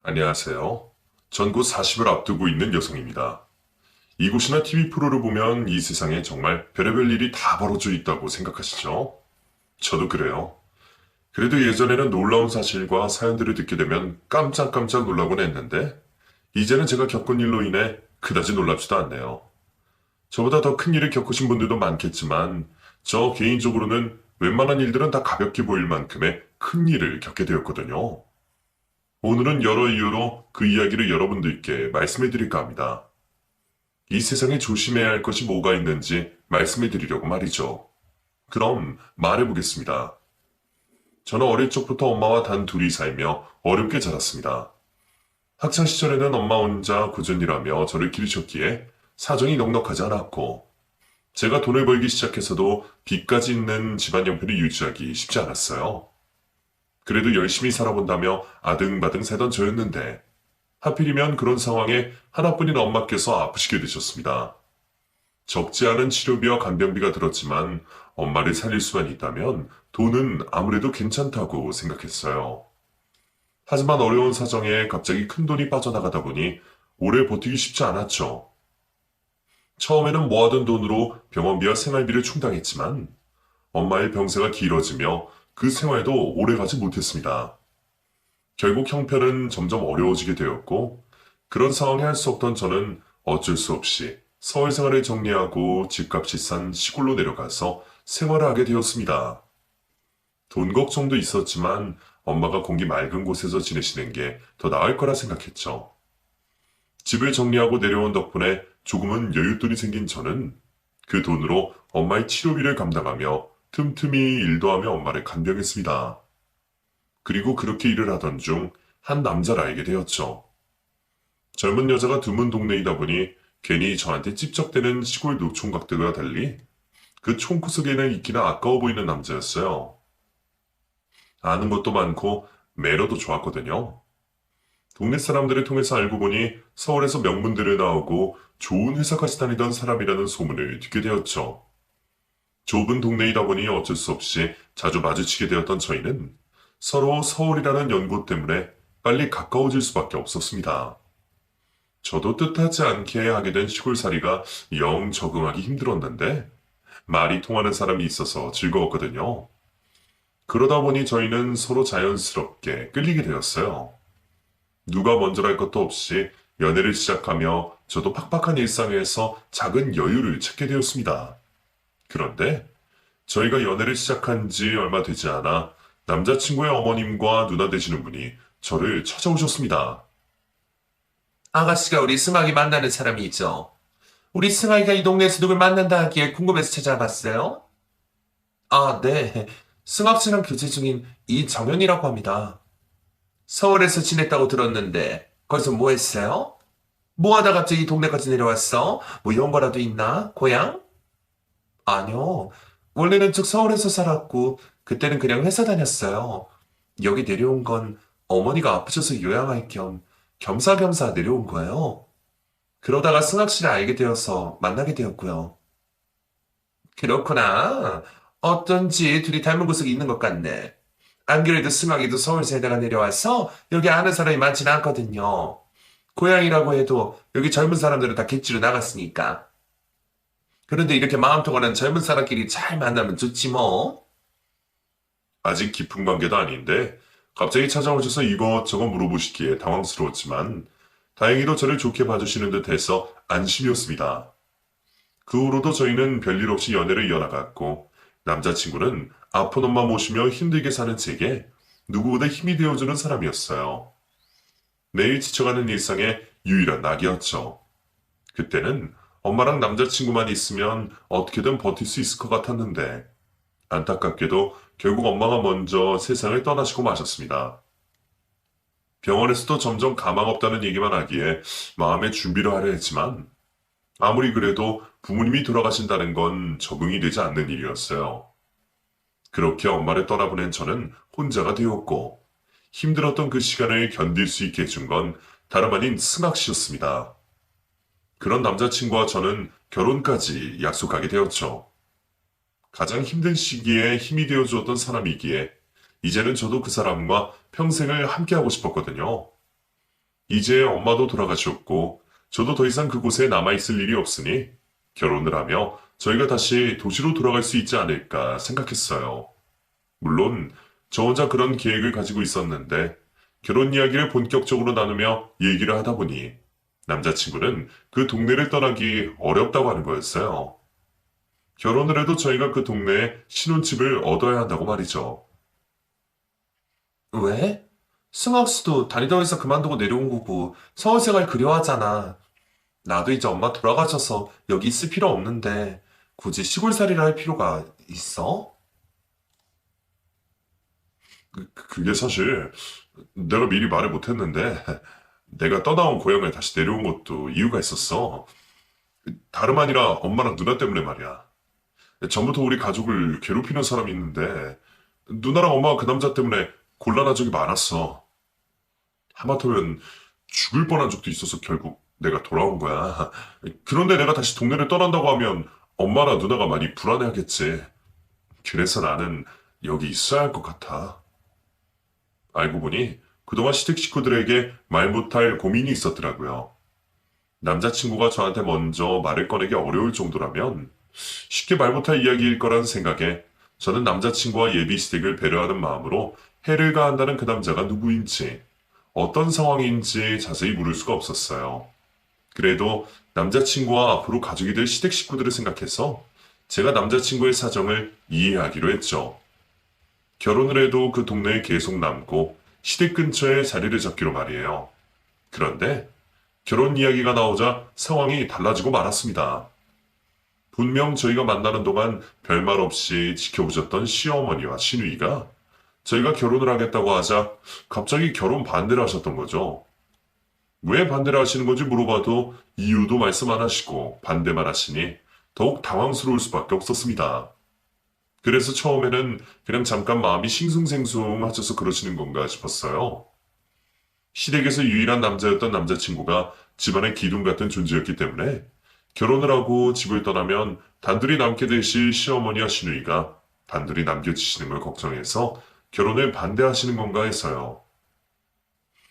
안녕하세요. 전 곧 40을 앞두고 있는 여성입니다. 이곳이나 TV 프로를 보면 이 세상에 정말 별의별 일이 다 벌어져 있다고 생각하시죠? 저도 그래요. 그래도 예전에는 놀라운 사실과 사연들을 듣게 되면 깜짝깜짝 놀라곤 했는데, 이제는 제가 겪은 일로 인해 그다지 놀랍지도 않네요. 저보다 더 큰 일을 겪으신 분들도 많겠지만, 저 개인적으로는 웬만한 일들은 다 가볍게 보일 만큼의 큰 일을 겪게 되었거든요. 오늘은 여러 이유로 그 이야기를 여러분들께 말씀해 드릴까 합니다. 이 세상에 조심해야 할 것이 뭐가 있는지 말씀해 드리려고 말이죠. 그럼 말해 보겠습니다. 저는 어릴 적부터 엄마와 단 둘이 살며 어렵게 자랐습니다. 학창 시절에는 엄마 혼자 꾸준히 일하며 저를 기르셨기에 사정이 넉넉하지 않았고, 제가 돈을 벌기 시작해서도 빚까지 있는 집안 형편을 유지하기 쉽지 않았어요. 그래도 열심히 살아본다며 아등바등 살던 저였는데, 하필이면 그런 상황에 하나뿐인 엄마께서 아프시게 되셨습니다. 적지 않은 치료비와 간병비가 들었지만 엄마를 살릴 수만 있다면 돈은 아무래도 괜찮다고 생각했어요. 하지만 어려운 사정에 갑자기 큰 돈이 빠져나가다 보니 오래 버티기 쉽지 않았죠. 처음에는 모아둔 돈으로 병원비와 생활비를 충당했지만 엄마의 병세가 길어지며 그 생활도 오래 가지 못했습니다. 결국 형편은 점점 어려워지게 되었고, 그런 상황에 할 수 없던 저는 어쩔 수 없이 서울 생활을 정리하고 집값이 싼 시골로 내려가서 생활을 하게 되었습니다. 돈 걱정도 있었지만 엄마가 공기 맑은 곳에서 지내시는 게 더 나을 거라 생각했죠. 집을 정리하고 내려온 덕분에 조금은 여윳돈이 생긴 저는 그 돈으로 엄마의 치료비를 감당하며 틈틈이 일도 하며 엄마를 간병했습니다. 그리고 그렇게 일을 하던 중 한 남자를 알게 되었죠. 젊은 여자가 드문 동네이다 보니 괜히 저한테 찝적대는 시골 노총각들과 달리 그 총구석에는 있기나 아까워 보이는 남자였어요. 아는 것도 많고 매너도 좋았거든요. 동네 사람들을 통해서 알고 보니 서울에서 명문대를 나오고 좋은 회사까지 다니던 사람이라는 소문을 듣게 되었죠. 좁은 동네이다 보니 어쩔 수 없이 자주 마주치게 되었던 저희는 서로 서울이라는 연고 때문에 빨리 가까워질 수밖에 없었습니다. 저도 뜻하지 않게 하게 된 시골살이가 영 적응하기 힘들었는데 말이 통하는 사람이 있어서 즐거웠거든요. 그러다 보니 저희는 서로 자연스럽게 끌리게 되었어요. 누가 먼저랄 것도 없이 연애를 시작하며 저도 팍팍한 일상에서 작은 여유를 찾게 되었습니다. 그런데 저희가 연애를 시작한 지 얼마 되지 않아 남자친구의 어머님과 누나 되시는 분이 저를 찾아오셨습니다. 아가씨가 우리 승학이 만나는 사람이 있죠. 우리 승학이가 이 동네에서 누굴 만난다 하기에 궁금해서 찾아봤어요. 아, 네. 승학 씨랑 교제 중인 이정현이라고 합니다. 서울에서 지냈다고 들었는데 거기서 뭐 했어요? 뭐 하다 갑자기 이 동네까지 내려왔어? 뭐 연고라도 있나? 고향? 아니요. 원래는 쭉 서울에서 살았고 그때는 그냥 회사 다녔어요. 여기 내려온 건 어머니가 아프셔서 요양할 겸 겸사겸사 내려온 거예요. 그러다가 승학 씨를 알게 되어서 만나게 되었고요. 그렇구나. 어쩐지 둘이 닮은 구석이 있는 것 같네. 안 그래도 승학이도 서울 세대가 내려와서 여기 아는 사람이 많지는 않거든요. 고향이라고 해도 여기 젊은 사람들은 다 객지로 나갔으니까. 그런데 이렇게 마음 통하는 젊은 사람끼리 잘 만나면 좋지 뭐. 아직 깊은 관계도 아닌데 갑자기 찾아오셔서 이것저것 물어보시기에 당황스러웠지만 다행히도 저를 좋게 봐주시는 듯 해서 안심이었습니다. 그 후로도 저희는 별일 없이 연애를 이어나갔고 남자친구는 아픈 엄마 모시며 힘들게 사는 제게 누구보다 힘이 되어주는 사람이었어요. 매일 지쳐가는 일상의 유일한 낙이었죠. 그때는 엄마랑 남자친구만 있으면 어떻게든 버틸 수 있을 것 같았는데 안타깝게도 결국 엄마가 먼저 세상을 떠나시고 마셨습니다. 병원에서도 점점 가망 없다는 얘기만 하기에 마음의 준비를 하려 했지만 아무리 그래도 부모님이 돌아가신다는 건 적응이 되지 않는 일이었어요. 그렇게 엄마를 떠나보낸 저는 혼자가 되었고 힘들었던 그 시간을 견딜 수 있게 해준 건 다름 아닌 승학 씨였습니다. 그런 남자친구와 저는 결혼까지 약속하게 되었죠. 가장 힘든 시기에 힘이 되어 주었던 사람이기에 이제는 저도 그 사람과 평생을 함께하고 싶었거든요. 이제 엄마도 돌아가셨고, 저도 더 이상 그곳에 남아있을 일이 없으니, 결혼을 하며 저희가 다시 도시로 돌아갈 수 있지 않을까 생각했어요. 물론, 저 혼자 그런 계획을 가지고 있었는데, 결혼 이야기를 본격적으로 나누며 얘기를 하다 보니, 남자친구는 그 동네를 떠나기 어렵다고 하는 거였어요. 결혼을 해도 저희가 그 동네에 신혼집을 얻어야 한다고 말이죠. 왜? 승학씨도 다니던 회사 그만두고 내려온 거고 서울 생활 그리워하잖아. 나도 이제 엄마 돌아가셔서 여기 있을 필요 없는데 굳이 시골살이를 할 필요가 있어? 그게 사실 내가 미리 말을 못했는데 내가 떠나온 고향에 다시 내려온 것도 이유가 있었어. 다름 아니라 엄마랑 누나 때문에 말이야. 전부터 우리 가족을 괴롭히는 사람이 있는데 누나랑 엄마가 그 남자 때문에 곤란한 적이 많았어. 하마터면 죽을 뻔한 적도 있어서 결국 내가 돌아온 거야. 그런데 내가 다시 동네를 떠난다고 하면 엄마나 누나가 많이 불안해하겠지. 그래서 나는 여기 있어야 할 것 같아. 알고 보니 그동안 시댁 식구들에게 말 못할 고민이 있었더라고요. 남자친구가 저한테 먼저 말을 꺼내기 어려울 정도라면 쉽게 말 못할 이야기일 거란 생각에 저는 남자친구와 예비 시댁을 배려하는 마음으로 해를 가한다는 그 남자가 누구인지 어떤 상황인지 자세히 물을 수가 없었어요. 그래도 남자친구와 앞으로 가족이 될 시댁 식구들을 생각해서 제가 남자친구의 사정을 이해하기로 했죠. 결혼을 해도 그 동네에 계속 남고 시댁 근처에 자리를 잡기로 말이에요. 그런데 결혼 이야기가 나오자 상황이 달라지고 말았습니다. 분명 저희가 만나는 동안 별말 없이 지켜보셨던 시어머니와 시누이가 저희가 결혼을 하겠다고 하자 갑자기 결혼 반대를 하셨던 거죠. 왜 반대를 하시는 건지 물어봐도 이유도 말씀 안 하시고 반대만 하시니 더욱 당황스러울 수밖에 없었습니다. 그래서 처음에는 그냥 잠깐 마음이 싱숭생숭하셔서 그러시는 건가 싶었어요. 시댁에서 유일한 남자였던 남자친구가 집안의 기둥 같은 존재였기 때문에 결혼을 하고 집을 떠나면 단둘이 남게 되실 시어머니와 시누이가 단둘이 남겨지시는 걸 걱정해서 결혼을 반대하시는 건가 해서요.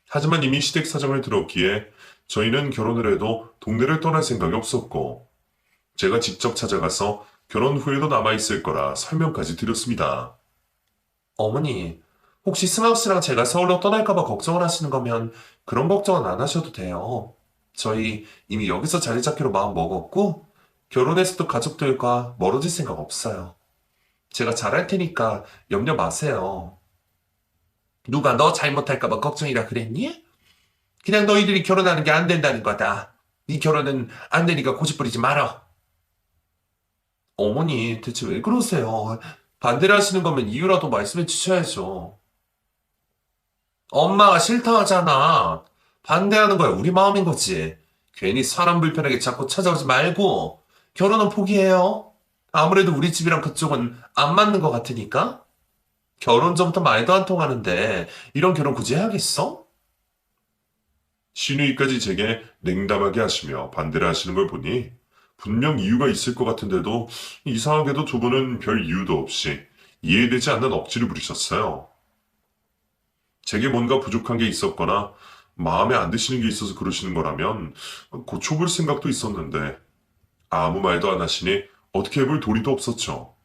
하지만 이미 시댁 사정을 들었기에 저희는 결혼을 해도 동네를 떠날 생각이 없었고 제가 직접 찾아가서 결혼 후에도 남아있을 거라 설명까지 드렸습니다. 어머니, 혹시 승학 씨랑 제가 서울로 떠날까봐 걱정을 하시는 거면 그런 걱정은 안 하셔도 돼요. 저희 이미 여기서 자리 잡기로 마음 먹었고 결혼해서도 가족들과 멀어질 생각 없어요. 제가 잘할 테니까 염려 마세요. 누가 너 잘못할까봐 걱정이라 그랬니? 그냥 너희들이 결혼하는 게 안 된다는 거다. 네 결혼은 안 되니까 고집부리지 말어. 어머니, 대체 왜 그러세요? 반대를 하시는 거면 이유라도 말씀해 주셔야죠. 엄마가 싫다 하잖아. 반대하는 거야 우리 마음인 거지. 괜히 사람 불편하게 자꾸 찾아오지 말고 결혼은 포기해요. 아무래도 우리 집이랑 그쪽은 안 맞는 것 같으니까. 결혼 전부터 말도 안 통하는데 이런 결혼 굳이 해야겠어? 시누이까지 제게 냉담하게 하시며 반대를 하시는 걸 보니 분명 이유가 있을 것 같은데도 이상하게도 두 분은 별 이유도 없이 이해되지 않는 억지를 부리셨어요. 제게 뭔가 부족한 게 있었거나 마음에 안 드시는 게 있어서 그러시는 거라면 고쳐볼 생각도 있었는데 아무 말도 안 하시니 어떻게 해볼 도리도 없었죠.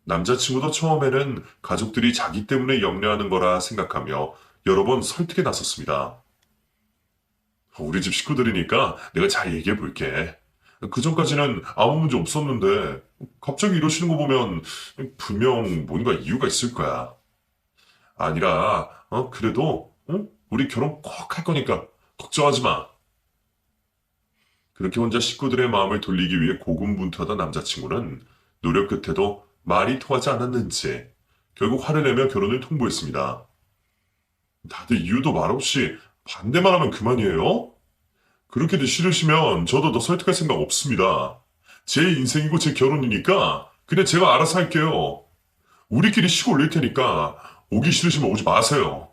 남자친구도 처음에는 가족들이 자기 때문에 염려하는 거라 생각하며 여러 번 설득에 나섰습니다. 우리 집 식구들이니까 내가 잘 얘기해 볼게. 그 전까지는 아무 문제 없었는데 갑자기 이러시는 거 보면 분명 뭔가 이유가 있을 거야. 아니라 그래도 우리 결혼 꼭 할 거니까 걱정하지 마. 그렇게 혼자 식구들의 마음을 돌리기 위해 고군분투하던 남자친구는 노력 끝에도 말이 통하지 않았는지 결국 화를 내며 결혼을 통보했습니다. 다들 이유도 말없이 반대만 하면 그만이에요? 그렇게도 싫으시면 저도 더 설득할 생각 없습니다. 제 인생이고 제 결혼이니까 그냥 제가 알아서 할게요. 우리끼리 쉬고 올릴 테니까 오기 싫으시면 오지 마세요.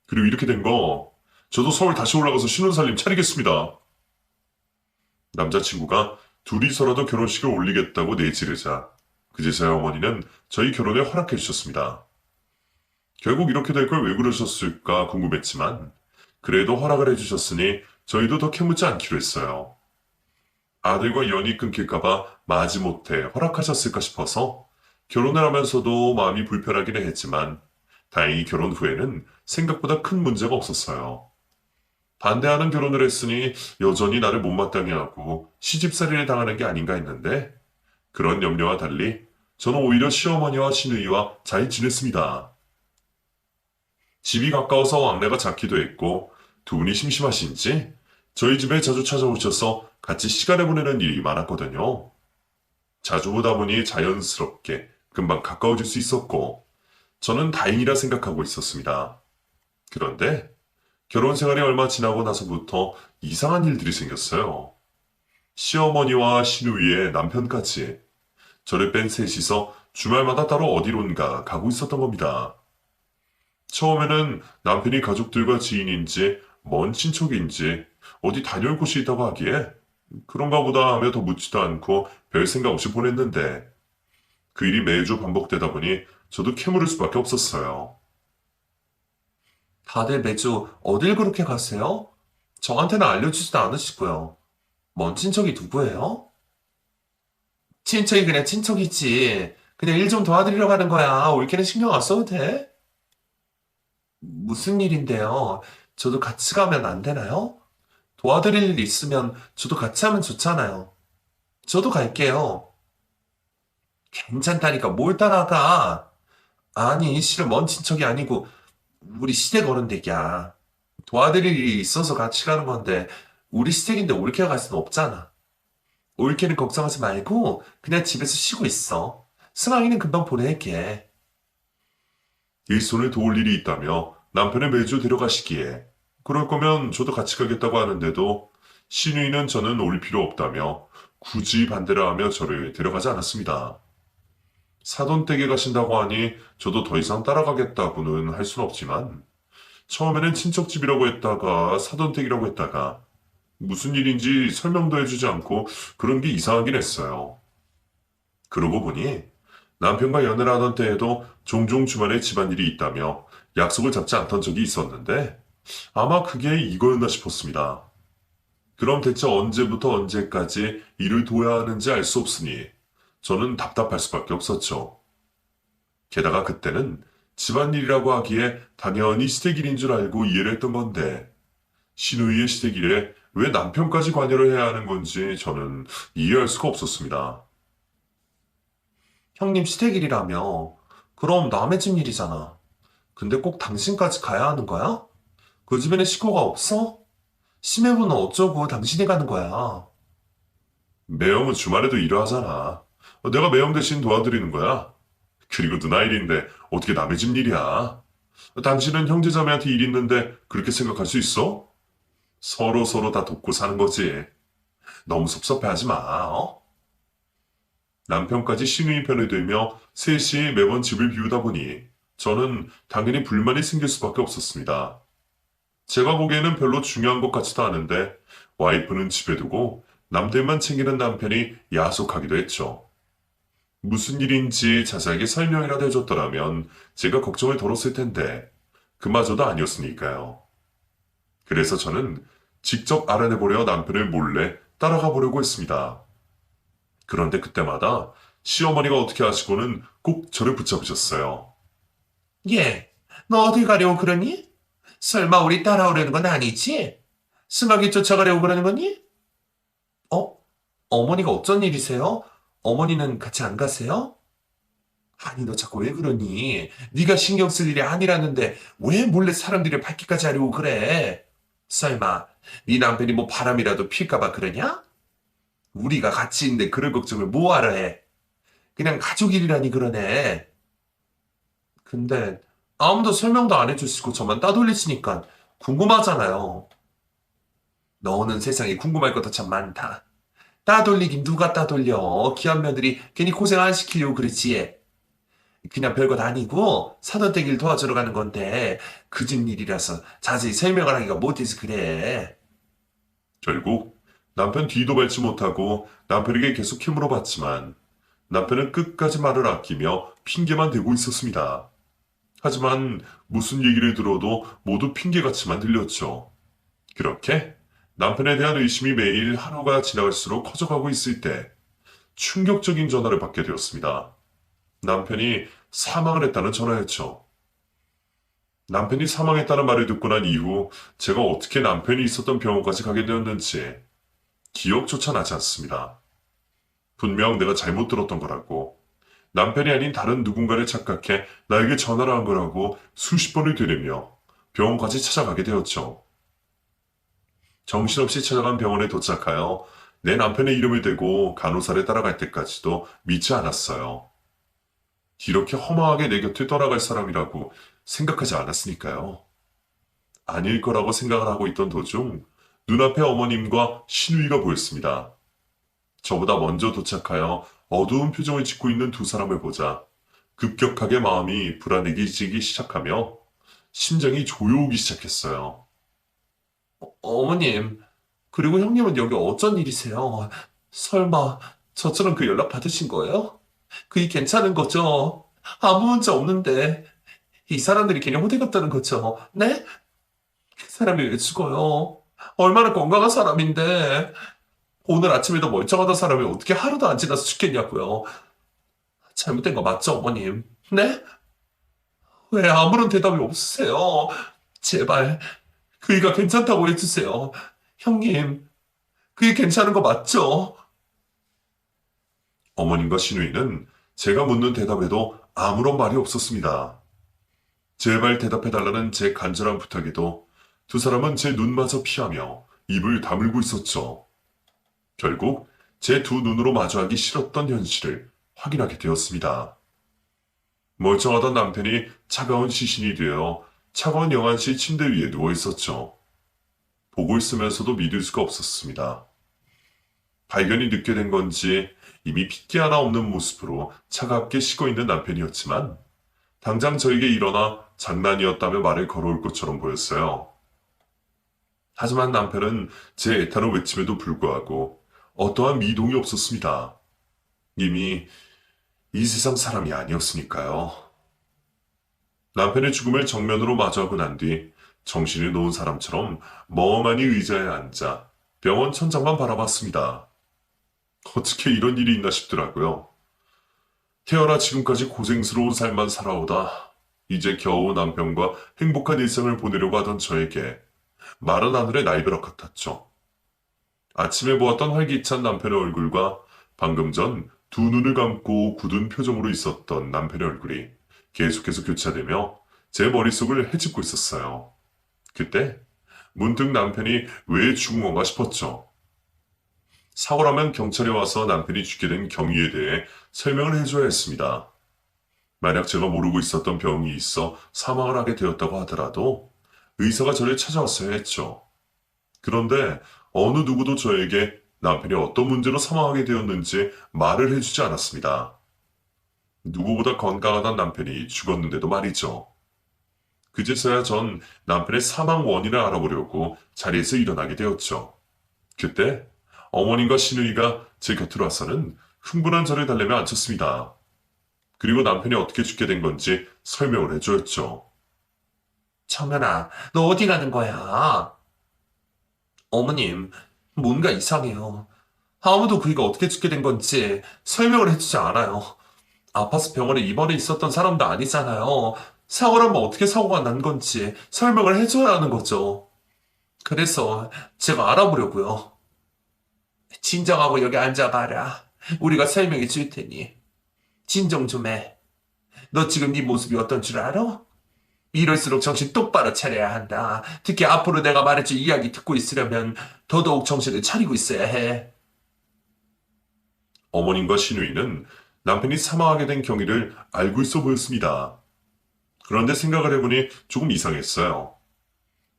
그리고 이렇게 된 거 저도 서울 다시 올라가서 신혼살림 차리겠습니다. 남자친구가 둘이서라도 결혼식을 올리겠다고 내지르자 그제서야 어머니는 저희 결혼에 허락해 주셨습니다. 결국 이렇게 될 걸 왜 그러셨을까 궁금했지만 그래도 허락을 해주셨으니 저희도 더 캐묻지 않기로 했어요. 아들과 연이 끊길까봐 마지못해 허락하셨을까 싶어서 결혼을 하면서도 마음이 불편하기는 했지만 다행히 결혼 후에는 생각보다 큰 문제가 없었어요. 반대하는 결혼을 했으니 여전히 나를 못마땅해 하고 시집살이를 당하는 게 아닌가 했는데 그런 염려와 달리 저는 오히려 시어머니와 시누이와 잘 지냈습니다. 집이 가까워서 왕래가 잦기도 했고 두 분이 심심하신지 저희 집에 자주 찾아오셔서 같이 시간을 보내는 일이 많았거든요. 자주 보다 보니 자연스럽게 금방 가까워질 수 있었고 저는 다행이라 생각하고 있었습니다. 그런데 결혼 생활이 얼마 지나고 나서부터 이상한 일들이 생겼어요. 시어머니와 시누이의 남편까지 저를 뺀 셋이서 주말마다 따로 어디론가 가고 있었던 겁니다. 처음에는 남편이 가족들과 지인인지 먼 친척인지 어디 다녀올 곳이 있다고 하기에 그런가 보다 하며 더 묻지도 않고 별 생각 없이 보냈는데 그 일이 매주 반복되다 보니 저도 캐물을 수밖에 없었어요. 다들 매주 어딜 그렇게 가세요? 저한테는 알려주지도 않으시고요. 먼 친척이 누구예요? 친척이 그냥 친척이지. 그냥 일 좀 도와드리러 가는 거야. 올케는 신경 안 써도 돼? 무슨 일인데요? 저도 같이 가면 안 되나요? 도와드릴 일 있으면 저도 같이 하면 좋잖아요. 저도 갈게요. 괜찮다니까 뭘 따라가. 아니, 실은 먼 친척이 아니고 우리 시댁 어른댁이야. 도와드릴 일이 있어서 같이 가는 건데 우리 시댁인데 올케가 갈 수는 없잖아. 올케는 걱정하지 말고 그냥 집에서 쉬고 있어. 승환이는 금방 보낼게. 일손을 도울 일이 있다며 남편을 매주 데려가시기에 그럴 거면 저도 같이 가겠다고 하는데도 시누이는 저는 올 필요 없다며 굳이 반대를 하며 저를 데려가지 않았습니다. 사돈댁에 가신다고 하니 저도 더 이상 따라가겠다고는 할 순 없지만 처음에는 친척집이라고 했다가 사돈댁이라고 했다가 무슨 일인지 설명도 해주지 않고 그런 게 이상하긴 했어요. 그러고 보니 남편과 연애를 하던 때에도 종종 주말에 집안일이 있다며 약속을 잡지 않던 적이 있었는데 아마 그게 이거였나 싶었습니다. 그럼 대체 언제부터 언제까지 일을 도야 하는지 알 수 없으니 저는 답답할 수밖에 없었죠. 게다가 그때는 집안일이라고 하기에 당연히 시댁일인 줄 알고 이해를 했던 건데 시누이의 시댁일에 왜 남편까지 관여를 해야 하는 건지 저는 이해할 수가 없었습니다. 형님 시댁일이라며. 그럼 남의 집 일이잖아. 근데 꼭 당신까지 가야 하는 거야? 그 집에는 식구가 없어? 심해보는 어쩌고 당신이 가는 거야. 매형은 주말에도 일을 하잖아. 내가 매형 대신 도와드리는 거야. 그리고 누나 일인데 어떻게 남의 집 일이야? 당신은 형제자매한테 일 있는데 그렇게 생각할 수 있어? 서로 다 돕고 사는 거지. 너무 섭섭해하지 마, 어? 남편까지 시누이 편을 들며 셋이 매번 집을 비우다 보니 저는 당연히 불만이 생길 수밖에 없었습니다. 제가 보기에는 별로 중요한 것 같지도 않은데 와이프는 집에 두고 남들만 챙기는 남편이 야속하기도 했죠. 무슨 일인지 자세하게 설명이라도 해줬더라면 제가 걱정을 덜었을 텐데 그마저도 아니었으니까요. 그래서 저는 직접 알아내보려 남편을 몰래 따라가 보려고 했습니다. 그런데 그때마다 시어머니가 어떻게 하시고는 꼭 저를 붙잡으셨어요. 얘, 너 어딜 가려고 그러니? 설마 우리 따라오려는 건 아니지? 승학이 쫓아가려고 그러는 거니? 어? 어머니가 어쩐 일이세요? 어머니는 같이 안 가세요? 아니 너 자꾸 왜 그러니? 네가 신경 쓸 일이 아니라는데 왜 몰래 사람들이 밝기까지 하려고 그래? 설마 네 남편이 뭐 바람이라도 필까봐 그러냐? 우리가 같이 있는데 그럴 걱정을 뭐하러 해? 그냥 가족 일이라니 그러네. 근데 아무도 설명도 안 해주시고 저만 따돌리시니까 궁금하잖아요. 너는 세상에 궁금할 것도 참 많다. 따돌리긴 누가 따돌려. 귀한 며느리 괜히 고생 안 시키려고 그러지. 그냥 별것 아니고 사돈댁 일 도와주러 가는 건데 그 집 일이라서 자세히 설명을 하기가 못해서 그래. 결국 남편 뒤도 밟지 못하고 남편에게 계속 캐물어봤지만 남편은 끝까지 말을 아끼며 핑계만 대고 있었습니다. 하지만 무슨 얘기를 들어도 모두 핑계같이만 들렸죠. 그렇게 남편에 대한 의심이 매일 하루가 지나갈수록 커져가고 있을 때 충격적인 전화를 받게 되었습니다. 남편이 사망을 했다는 전화였죠. 남편이 사망했다는 말을 듣고 난 이후 제가 어떻게 남편이 있었던 병원까지 가게 되었는지 기억조차 나지 않습니다. 분명 내가 잘못 들었던 거라고, 남편이 아닌 다른 누군가를 착각해 나에게 전화를 한 거라고 수십 번을 되뇌며 병원까지 찾아가게 되었죠. 정신없이 찾아간 병원에 도착하여 내 남편의 이름을 대고 간호사를 따라갈 때까지도 믿지 않았어요. 이렇게 허망하게 내 곁을 떠나갈 사람이라고 생각하지 않았으니까요. 아닐 거라고 생각을 하고 있던 도중 눈앞에 어머님과 신우이가 보였습니다. 저보다 먼저 도착하여 어두운 표정을 짓고 있는 두 사람을 보자 급격하게 마음이 불안해지기 시작하며 심장이 조여오기 시작했어요. 어머님, 그리고 형님은 여기 어쩐 일이세요? 설마 저처럼 그 연락 받으신 거예요? 그게 괜찮은 거죠? 아무 문제 없는데. 이 사람들이 그냥 호대 같다는 거죠? 네? 그 사람이 왜 죽어요? 얼마나 건강한 사람인데. 오늘 아침에도 멀쩡하던 사람이 어떻게 하루도 안 지나서 죽겠냐고요. 잘못된 거 맞죠, 어머님? 네? 왜 아무런 대답이 없으세요? 제발, 그이가 괜찮다고 해주세요. 형님, 그게 괜찮은 거 맞죠? 어머님과 신우이는 제가 묻는 대답에도 아무런 말이 없었습니다. 제발 대답해달라는 제 간절한 부탁에도 두 사람은 제 눈마저 피하며 입을 다물고 있었죠. 결국 제 두 눈으로 마주하기 싫었던 현실을 확인하게 되었습니다. 멀쩡하던 남편이 차가운 시신이 되어 차가운 영안실 침대 위에 누워 있었죠. 보고 있으면서도 믿을 수가 없었습니다. 발견이 늦게 된 건지 이미 핏기 하나 없는 모습으로 차갑게 식어 있는 남편이었지만 당장 저에게 일어나 장난이었다며 말을 걸어올 것처럼 보였어요. 하지만 남편은 제 애타는 외침에도 불구하고 어떠한 미동이 없었습니다. 이미 이 세상 사람이 아니었으니까요. 남편의 죽음을 정면으로 마주하고 난 뒤 정신을 놓은 사람처럼 멍하니 의자에 앉아 병원 천장만 바라봤습니다. 어떻게 이런 일이 있나 싶더라고요. 태어나 지금까지 고생스러운 삶만 살아오다 이제 겨우 남편과 행복한 일상을 보내려고 하던 저에게 마른 하늘의 날벼락 같았죠. 아침에 보았던 활기찬 남편의 얼굴과 방금 전 두 눈을 감고 굳은 표정으로 있었던 남편의 얼굴이 계속해서 교차되며 제 머릿속을 헤집고 있었어요. 그때 문득 남편이 왜 죽은 건가 싶었죠. 사고라면 경찰에 와서 남편이 죽게 된 경위에 대해 설명을 해줘야 했습니다. 만약 제가 모르고 있었던 병이 있어 사망을 하게 되었다고 하더라도 의사가 저를 찾아왔어야 했죠. 그런데 어느 누구도 저에게 남편이 어떤 문제로 사망하게 되었는지 말을 해주지 않았습니다. 누구보다 건강하던 남편이 죽었는데도 말이죠. 그제서야 전 남편의 사망 원인을 알아보려고 자리에서 일어나게 되었죠. 그때 어머님과 시누이가 제 곁으로 와서는 흥분한 저를 달래며 앉혔습니다. 그리고 남편이 어떻게 죽게 된 건지 설명을 해주었죠. 정연아, 너 어디 가는 거야? 어머님, 뭔가 이상해요. 아무도 그이가 어떻게 죽게 된 건지 설명을 해주지 않아요. 아파서 병원에 입원해 있었던 사람도 아니잖아요. 사고라면 어떻게 사고가 난 건지 설명을 해줘야 하는 거죠. 그래서 제가 알아보려고요. 진정하고 여기 앉아봐라. 우리가 설명해 줄 테니. 진정 좀 해. 너 지금 네 모습이 어떤 줄 알아? 이럴수록 정신 똑바로 차려야 한다. 특히 앞으로 내가 말해줄 이야기 듣고 있으려면 더더욱 정신을 차리고 있어야 해. 어머님과 시누이는 남편이 사망하게 된 경위를 알고 있어 보였습니다. 그런데 생각을 해보니 조금 이상했어요.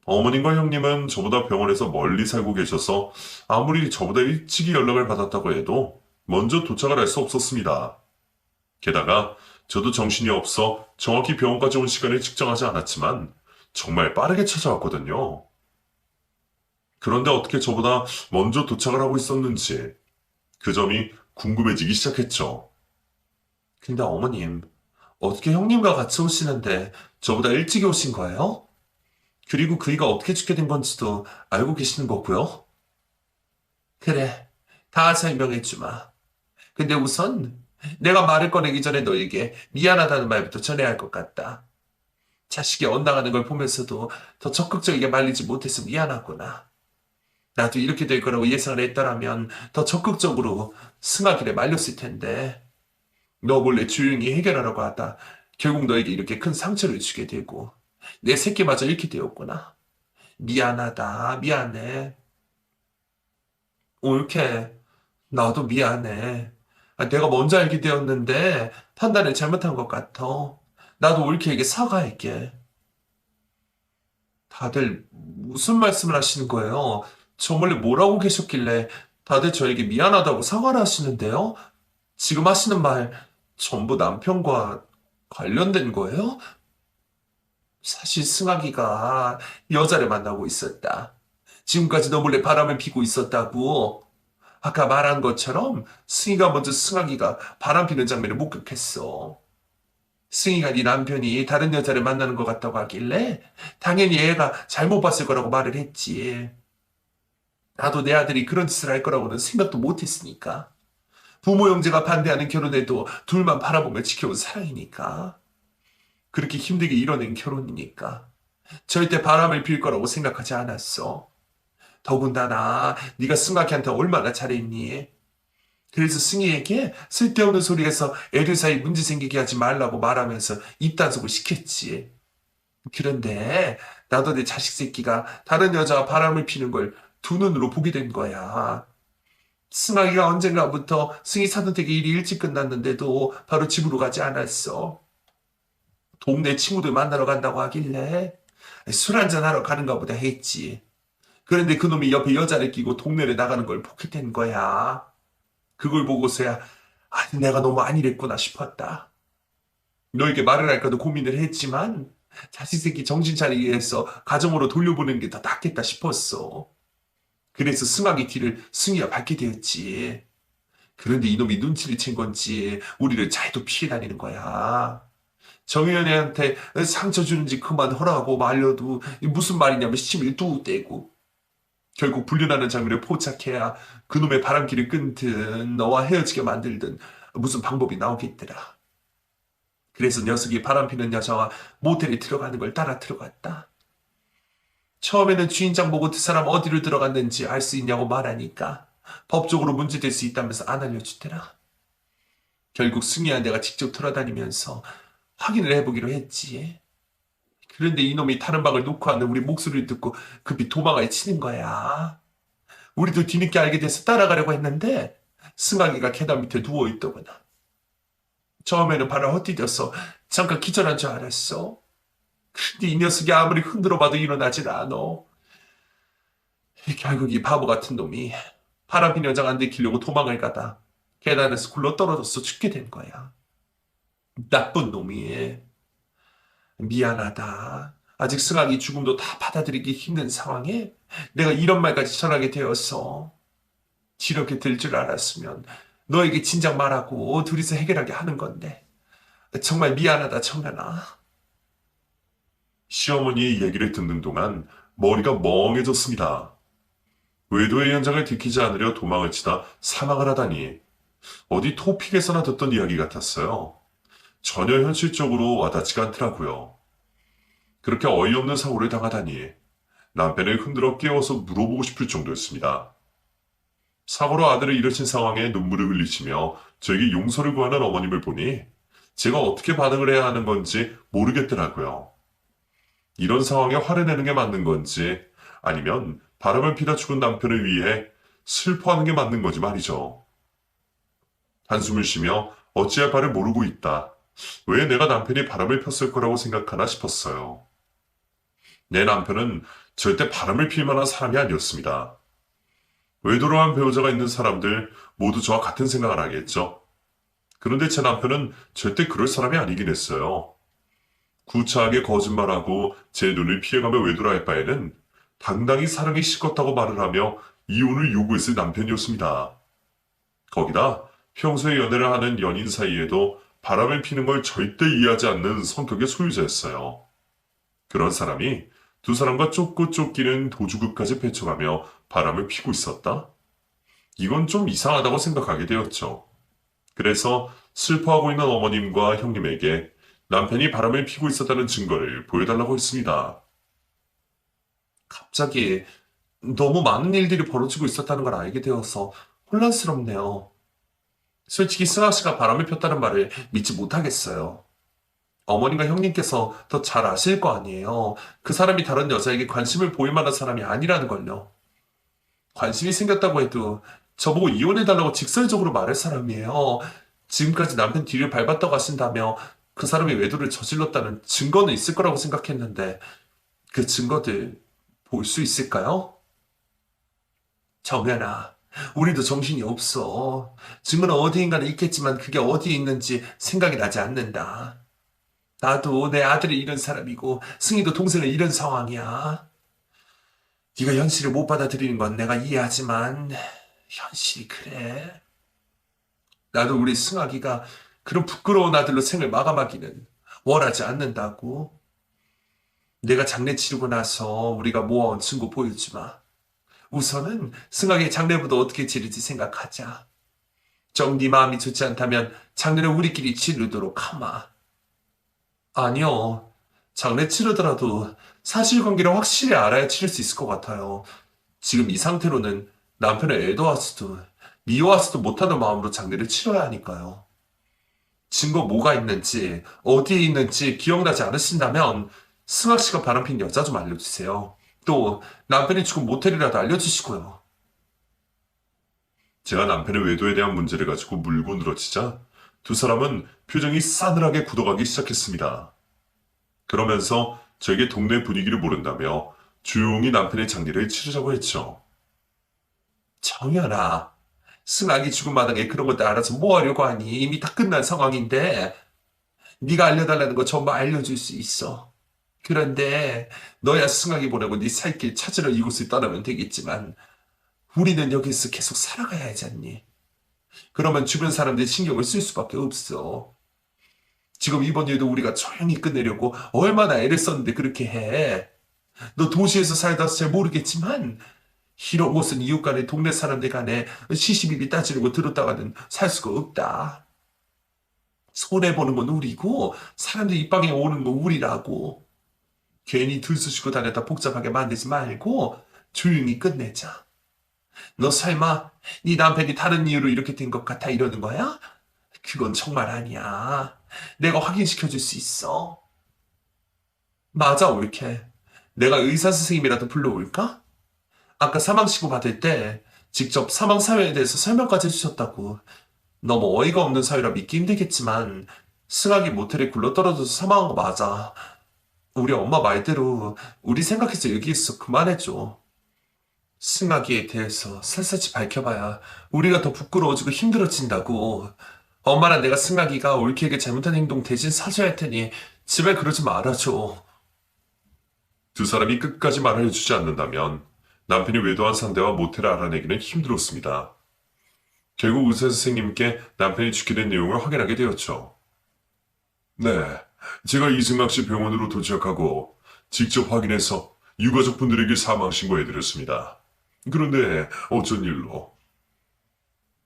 어머님과 형님은 저보다 병원에서 멀리 살고 계셔서 아무리 저보다 일찍이 연락을 받았다고 해도 먼저 도착을 할 수 없었습니다. 게다가 저도 정신이 없어 정확히 병원까지 온 시간을 측정하지 않았지만 정말 빠르게 찾아왔거든요. 그런데 어떻게 저보다 먼저 도착을 하고 있었는지 그 점이 궁금해지기 시작했죠. 근데 어머님, 어떻게 형님과 같이 오시는데 저보다 일찍 오신 거예요? 그리고 그이가 어떻게 죽게 된 건지도 알고 계시는 거고요. 그래, 다 설명해주마. 근데 우선 내가 말을 꺼내기 전에 너에게 미안하다는 말부터 전해야 할 것 같다. 자식이 엇나가는 걸 보면서도 더 적극적이게 말리지 못해서 미안하구나. 나도 이렇게 될 거라고 예상을 했더라면 더 적극적으로 승하길에 말렸을 텐데 너 몰래 조용히 해결하라고 하다 결국 너에게 이렇게 큰 상처를 주게 되고 내 새끼마저 잃게 되었구나. 미안하다. 미안해. 옳게. 나도 미안해. 내가 먼저 알게 되었는데 판단을 잘못한 것 같아. 나도 옳게에게 사과할게. 다들 무슨 말씀을 하시는 거예요? 저 몰래 뭘 하고 계셨길래 다들 저에게 미안하다고 사과를 하시는데요? 지금 하시는 말 전부 남편과 관련된 거예요? 사실 승학이가 여자를 만나고 있었다. 지금까지 너 몰래 바람을 피고 있었다고. 아까 말한 것처럼 승희가 먼저 승학이가 바람 피는 장면을 목격했어. 승희가 네 남편이 다른 여자를 만나는 것 같다고 하길래 당연히 애가 잘못 봤을 거라고 말을 했지. 나도 내 아들이 그런 짓을 할 거라고는 생각도 못 했으니까. 부모 형제가 반대하는 결혼에도 둘만 바라보며 지켜온 사랑이니까. 그렇게 힘들게 이뤄낸 결혼이니까. 절대 바람을 필 거라고 생각하지 않았어. 더군다나 네가 승학이한테 얼마나 잘했니? 그래서 승희에게 쓸데없는 소리에서 애들 사이 문제 생기게 하지 말라고 말하면서 입단속을 시켰지. 그런데 나도 내 자식 새끼가 다른 여자와 바람을 피는 걸 두 눈으로 보게 된 거야. 승학이가 언젠가부터 승희 사돈댁에 일이 일찍 끝났는데도 바로 집으로 가지 않았어. 동네 친구들 만나러 간다고 하길래 술 한잔 하러 가는가 보다 했지. 그런데 그놈이 옆에 여자를 끼고 동네를 나가는 걸 포켓한 거야. 그걸 보고서야 내가 너무 안일했구나 싶었다. 너에게 말을 할까도 고민을 했지만 자식 새끼 정신 차리기 위해서 가정으로 돌려보내는 게 더 낫겠다 싶었어. 그래서 승학이 뒤를 승희가 밟게 되었지. 그런데 이놈이 눈치를 챈 건지 우리를 잘도 피해 다니는 거야. 정혜연이한테 상처 주는지 그만 허라고 말려도 무슨 말이냐면 심을 뚝 떼고 결국 불륜하는 장면을 포착해야 그놈의 바람길을 끊든 너와 헤어지게 만들든 무슨 방법이 나오겠더라. 그래서 녀석이 바람피는 여자와 모텔에 들어가는 걸 따라 들어갔다. 처음에는 주인장 보고 두 사람 어디로 들어갔는지 알 수 있냐고 말하니까 법적으로 문제될 수 있다면서 안 알려주더라. 결국 승희와 내가 직접 돌아다니면서 확인을 해보기로 했지. 그런데 이놈이 다른 방을 놓고 하는 우리 목소리를 듣고 급히 도망을 치는 거야. 우리도 뒤늦게 알게 돼서 따라가려고 했는데 승학이가 계단 밑에 누워있더구나. 처음에는 발을 헛디뎌서 잠깐 기절한 줄 알았어. 근데 이 녀석이 아무리 흔들어봐도 일어나질 않아. 결국 이 바보 같은 놈이 바람핀 여자가 안 들키려고 도망을 가다 계단에서 굴러 떨어져서 죽게 된 거야. 나쁜 놈이. 미안하다. 아직 승학이 죽음도 다 받아들이기 힘든 상황에 내가 이런 말까지 전하게 되었어. 이렇게 될 줄 알았으면 너에게 진작 말하고 둘이서 해결하게 하는 건데. 정말 미안하다, 정연아. 시어머니의 얘기를 듣는 동안 머리가 멍해졌습니다. 외도의 현장을 들키지 않으려 도망을 치다 사망을 하다니 어디 토픽에서나 듣던 이야기 같았어요. 전혀 현실적으로 와닿지가 않더라고요. 그렇게 어이없는 사고를 당하다니 남편을 흔들어 깨워서 물어보고 싶을 정도였습니다. 사고로 아들을 잃으신 상황에 눈물을 흘리시며 저에게 용서를 구하는 어머님을 보니 제가 어떻게 반응을 해야 하는 건지 모르겠더라고요. 이런 상황에 화를 내는 게 맞는 건지 아니면 바람을 피다 죽은 남편을 위해 슬퍼하는 게 맞는 건지 말이죠. 한숨을 쉬며 어찌할 바를 모르고 있다. 왜 내가 남편이 바람을 폈을 거라고 생각하나 싶었어요. 내 남편은 절대 바람을 필 만한 사람이 아니었습니다. 외도로 한 배우자가 있는 사람들 모두 저와 같은 생각을 하겠죠. 그런데 제 남편은 절대 그럴 사람이 아니긴 했어요. 구차하게 거짓말하고 제 눈을 피해가며 외도를 할 바에는 당당히 사랑이 식었다고 말을 하며 이혼을 요구했을 남편이었습니다. 거기다 평소에 연애를 하는 연인 사이에도 바람을 피는 걸 절대 이해하지 않는 성격의 소유자였어요. 그런 사람이 두 사람과 쫓고 쫓기는 도주극까지 펼쳐가며 바람을 피고 있었다? 이건 좀 이상하다고 생각하게 되었죠. 그래서 슬퍼하고 있는 어머님과 형님에게 남편이 바람을 피고 있었다는 증거를 보여달라고 했습니다. 갑자기 너무 많은 일들이 벌어지고 있었다는 걸 알게 되어서 혼란스럽네요. 솔직히 승학 씨가 바람을 폈다는 말을 믿지 못하겠어요. 어머님과 형님께서 더 잘 아실 거 아니에요. 그 사람이 다른 여자에게 관심을 보일 만한 사람이 아니라는 걸요. 관심이 생겼다고 해도 저보고 이혼해달라고 직설적으로 말할 사람이에요. 지금까지 남편 뒤를 밟았다고 하신다며 그 사람이 외도를 저질렀다는 증거는 있을 거라고 생각했는데 그 증거들 볼 수 있을까요? 정연아, 우리도 정신이 없어. 증거는 어디인가는 있겠지만 그게 어디에 있는지 생각이 나지 않는다. 나도 내 아들을 잃은 사람이고 승희도 동생을 잃은 상황이야. 네가 현실을 못 받아들이는 건 내가 이해하지만 현실이 그래. 나도 우리 승학이가 그런 부끄러운 아들로 생을 마감하기는 원하지 않는다고. 내가 장례 치르고 나서 우리가 모아온 증거 보여주마. 우선은 승학의 장례부터 어떻게 치를지 생각하자. 정 네 마음이 좋지 않다면 장례를 우리끼리 치르도록 하마. 아니요. 장례 치르더라도 사실관계를 확실히 알아야 치를 수 있을 것 같아요. 지금 이 상태로는 남편을 애도하지도 미워하지도 못하는 마음으로 장례를 치러야 하니까요. 증거 뭐가 있는지 어디에 있는지 기억나지 않으신다면 승학 씨가 바람핀 여자 좀 알려주세요. 또 남편이 죽은 모텔이라도 알려주시고요. 제가 남편의 외도에 대한 문제를 가지고 물고 늘어지자 두 사람은 표정이 싸늘하게 굳어가기 시작했습니다. 그러면서 저에게 동네 분위기를 모른다며 조용히 남편의 장례를 치르자고 했죠. 정연아, 승학이 죽은 마당에 그런 것도 알아서 뭐 하려고 하니? 이미 다 끝난 상황인데 네가 알려달라는 거 전부 알려줄 수 있어. 그런데 너야 승학이 보내고 네 살길 찾으러 이곳을 떠나면 되겠지만 우리는 여기서 계속 살아가야 하지 않니? 그러면 주변 사람들이 신경을 쓸 수밖에 없어. 지금 이번 일도 우리가 조용히 끝내려고 얼마나 애를 썼는데 그렇게 해. 너 도시에서 살다 잘 모르겠지만 이런 곳은 이웃 간에 동네 사람들 간에 시시비비 따지려고 들었다가는 살 수가 없다. 손해보는 건 우리고 사람들 입방에 오는 건 우리라고. 괜히 들쑤시고 다녔다 복잡하게 만들지 말고 조용히 끝내자. 너 설마 네 남편이 다른 이유로 이렇게 된 것 같아 이러는 거야? 그건 정말 아니야. 내가 확인시켜 줄 수 있어. 맞아, 옳게. 내가 의사 선생님이라도 불러올까? 아까 사망신고 받을 때 직접 사망 사유에 대해서 설명까지 해주셨다고. 너무 어이가 없는 사유라 믿기 힘들겠지만 승학이 모텔에 굴러떨어져서 사망한 거 맞아. 우리 엄마 말대로 우리 생각해서 얘기했어. 그만해줘. 승학이에 대해서 샅샅이 밝혀봐야 우리가 더 부끄러워지고 힘들어진다고. 엄마랑 내가 승학이가 올케에게 잘못한 행동 대신 사죄할 테니 제발 그러지 말아줘. 두 사람이 끝까지 말을 해주지 않는다면 남편이 외도한 상대와 모텔을 알아내기는 힘들었습니다. 결국 의사 선생님께 남편이 죽게 된 내용을 확인하게 되었죠. 네, 제가 이승학 씨 병원으로 도착하고 직접 확인해서 유가족분들에게 사망 신고해드렸습니다. 그런데 어쩐 일로?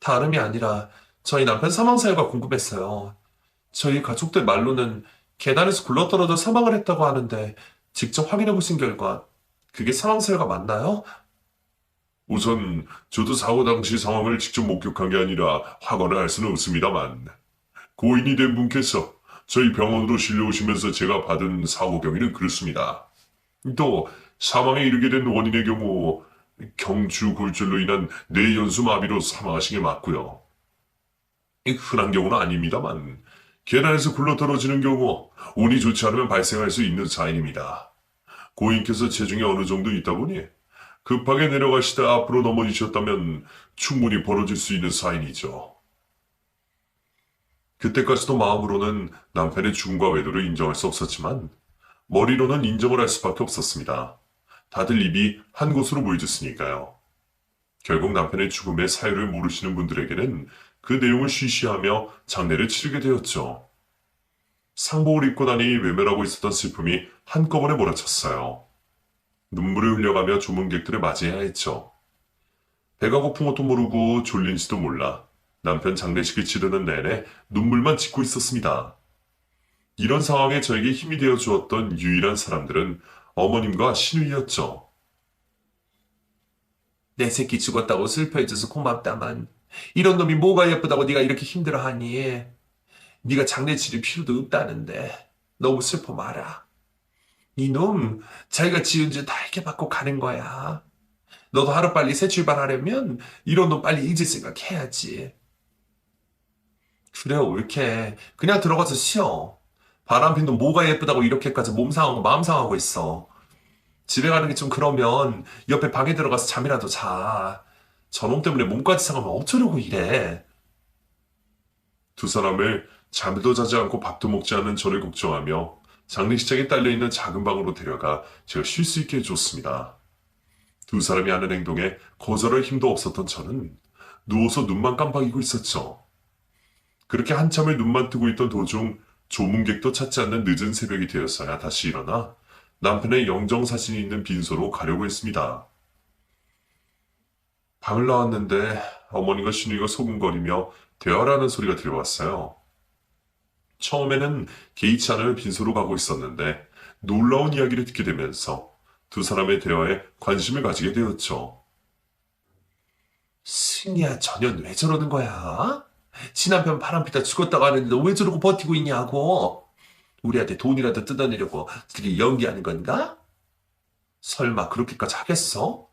다름이 아니라 저희 남편 사망 사유가 궁금했어요. 저희 가족들 말로는 계단에서 굴러떨어져 사망을 했다고 하는데 직접 확인해 보신 결과 그게 사망 사유가 맞나요? 우선 저도 사고 당시 상황을 직접 목격한 게 아니라 확언을 할 수는 없습니다만 고인이 된 분께서 저희 병원으로 실려오시면서 제가 받은 사고 경위는 그렇습니다. 또 사망에 이르게 된 원인의 경우 경추 골절로 인한 뇌연수 마비로 사망하신 게 맞고요. 흔한 경우는 아닙니다만 계단에서 굴러떨어지는 경우 운이 좋지 않으면 발생할 수 있는 사인입니다. 고인께서 체중이 어느 정도 있다 보니 급하게 내려가시다 앞으로 넘어지셨다면 충분히 벌어질 수 있는 사인이죠. 그때까지도 마음으로는 남편의 죽음과 외도를 인정할 수 없었지만 머리로는 인정을 할 수밖에 없었습니다. 다들 입이 한 곳으로 모여졌으니까요. 결국 남편의 죽음의 사유를 모르시는 분들에게는 그 내용을 쉬쉬하며 장례를 치르게 되었죠. 상복을 입고 나니 외면하고 있었던 슬픔이 한꺼번에 몰아쳤어요. 눈물을 흘려가며 조문객들을 맞이해야 했죠. 배가 고픈 것도 모르고 졸린지도 몰라 남편 장례식을 치르는 내내 눈물만 짓고 있었습니다. 이런 상황에 저에게 힘이 되어 주었던 유일한 사람들은 어머님과 신우이였죠. 내 새끼 죽었다고 슬퍼해줘서 고맙다만 이런 놈이 뭐가 예쁘다고 네가 이렇게 힘들어하니? 네가 장례 치를 필요도 없다는데 너무 슬퍼 마라. 이놈 자기가 지은 죄 다 이렇게 받고 가는 거야. 너도 하루빨리 새 출발하려면 이런 놈 빨리 잊을 생각해야지. 그래 옳게 그냥 들어가서 쉬어. 바람핀 놈 뭐가 예쁘다고 이렇게까지 몸 상하고 마음 상하고 있어. 집에 가는 게 좀 그러면 옆에 방에 들어가서 잠이라도 자. 저놈 때문에 몸까지 상하면 어쩌려고 이래. 두 사람을 잠도 자지 않고 밥도 먹지 않는 저를 걱정하며 장례식장에 딸려있는 작은 방으로 데려가 제가 쉴 수 있게 해줬습니다. 두 사람이 하는 행동에 거절할 힘도 없었던 저는 누워서 눈만 깜빡이고 있었죠. 그렇게 한참을 눈만 뜨고 있던 도중 조문객도 찾지 않는 늦은 새벽이 되었어야 다시 일어나 남편의 영정사진이 있는 빈소로 가려고 했습니다. 방을 나왔는데 어머니가 신우이가 소근거리며 대화라는 소리가 들려왔어요. 처음에는 개의치 않으며 빈소로 가고 있었는데 놀라운 이야기를 듣게 되면서 두 사람의 대화에 관심을 가지게 되었죠. 승희야 전현 왜 저러는 거야? 지 남편 바람피다 죽었다고 하는데 너 왜 저러고 버티고 있냐고. 우리한테 돈이라도 뜯어내려고 그렇게 연기하는 건가? 설마 그렇게까지 하겠어?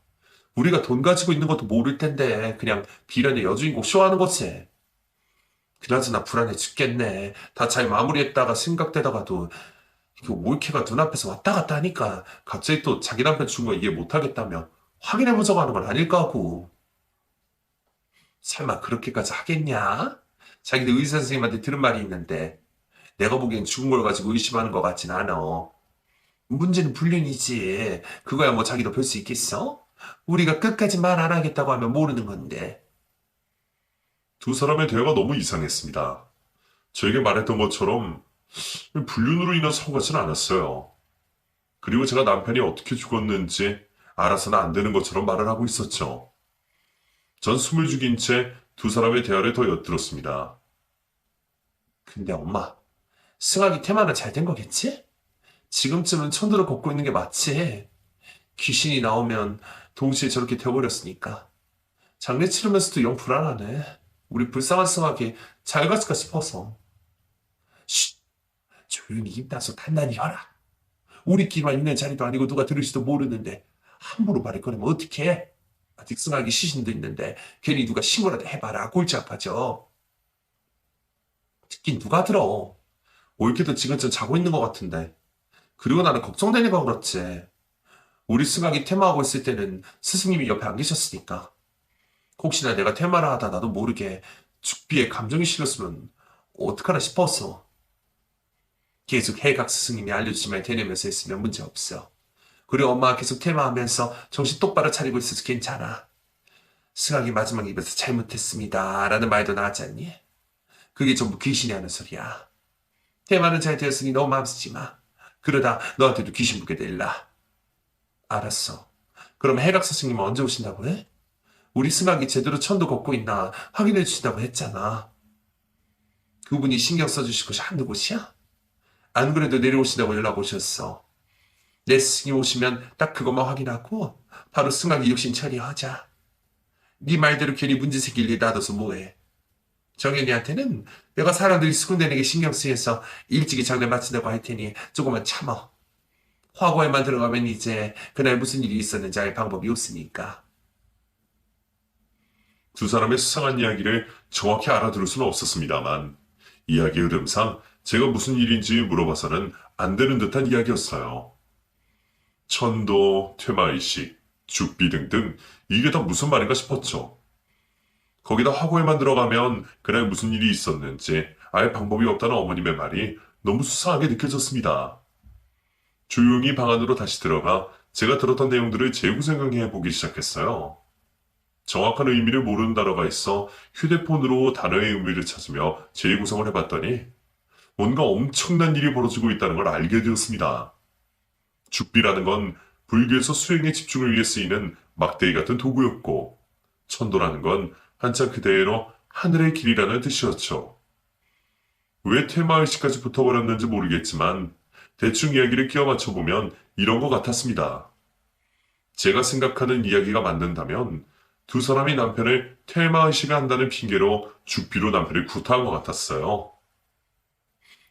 우리가 돈 가지고 있는 것도 모를 텐데 그냥 비련의 여주인공 쇼하는 거지. 그나저나 불안해 죽겠네. 다 잘 마무리했다가 생각되다가도 이게 올케가 눈앞에서 왔다 갔다 하니까 갑자기 또 자기 남편 죽은 거 이해 못하겠다며 확인해보자고 하는 건 아닐까 하고. 설마 그렇게까지 하겠냐? 자기도 의사 선생님한테 들은 말이 있는데 내가 보기엔 죽은 걸 가지고 의심하는 것 같진 않아. 문제는 불륜이지. 그거야 뭐 자기도 볼 수 있겠어? 우리가 끝까지 말 안 하겠다고 하면 모르는 건데. 두 사람의 대화가 너무 이상했습니다. 저에게 말했던 것처럼 불륜으로 인한 사고 같지는 않았어요. 그리고 제가 남편이 어떻게 죽었는지 알아서는 안 되는 것처럼 말을 하고 있었죠. 전 숨을 죽인 채 두 사람의 대화를 더 엿들었습니다. 근데 엄마, 승학이 테마는 잘 된 거겠지? 지금쯤은 천도를 걷고 있는 게 맞지. 귀신이 나오면 동시에 저렇게 되어버렸으니까. 장례 치르면서도 영 불안하네. 우리 불쌍한 승학이 잘 갔을까 싶어서. 쉿! 조용히 입 닫아서 단단히 하라. 우리끼리만 있는 자리도 아니고 누가 들을지도 모르는데 함부로 말을 꺼내면 어떡해? 아직 승학이 시신도 있는데 괜히 누가 신고라도 해봐라. 골치 아파져. 듣긴 누가 들어. 올케도 지금쯤 자고 있는 것 같은데. 그리고 나는 걱정되니까 그렇지. 우리 승학이 테마하고 있을 때는 스승님이 옆에 안 계셨으니까. 혹시나 내가 테마를 하다 나도 모르게 죽비에 감정이 실렸으면 어떡하나 싶었어. 계속 해각 스승님이 알려주지만 되뇌면서 했으면 문제 없어. 그리고 엄마가 계속 테마하면서 정신 똑바로 차리고 있어서 괜찮아. 승학이 마지막 입에서 잘못했습니다 라는 말도 나왔지 않니? 그게 전부 귀신이 하는 소리야. 테마는 잘 되었으니 너무 마음 쓰지 마. 그러다 너한테도 귀신 붙게 될라. 알았어. 그럼 해각 스승님은 언제 오신다고 해? 우리 승학이 제대로 천도 걷고 있나 확인해 주신다고 했잖아. 그분이 신경 써주실 곳이 한두 곳이야? 안 그래도 내려오신다고 연락 오셨어. 내 스승이 오시면 딱 그것만 확인하고 바로 승학이 육신 처리하자. 네 말대로 괜히 문제 생길 일 놔둬서 뭐해. 정현이한테는 내가 사람들이 수군대는 게 신경 쓰여서 일찍이 장례 마친다고 할 테니 조금만 참어. 화고에만 들어가면 이제 그날 무슨 일이 있었는지 알 방법이 없으니까. 두 사람의 수상한 이야기를 정확히 알아들을 수는 없었습니다만 이야기 흐름상 제가 무슨 일인지 물어봐서는 안 되는 듯한 이야기였어요. 천도, 퇴마의식, 죽비 등등 이게 다 무슨 말인가 싶었죠. 거기다 화고에만 들어가면 그날 무슨 일이 있었는지 알 방법이 없다는 어머님의 말이 너무 수상하게 느껴졌습니다. 조용히 방 안으로 다시 들어가 제가 들었던 내용들을 재구생각해 보기 시작했어요. 정확한 의미를 모르는 단어가 있어 휴대폰으로 단어의 의미를 찾으며 재구성을 해봤더니 뭔가 엄청난 일이 벌어지고 있다는 걸 알게 되었습니다. 죽비라는 건 불교에서 수행에 집중을 위해 쓰이는 막대기 같은 도구였고, 천도라는 건 한자 그대로 하늘의 길이라는 뜻이었죠. 왜 테마의식까지 붙어버렸는지 모르겠지만 대충 이야기를 끼워 맞춰보면 이런 것 같았습니다. 제가 생각하는 이야기가 맞는다면 두 사람이 남편을 테마의식을 한다는 핑계로 죽비로 남편을 구타한 것 같았어요.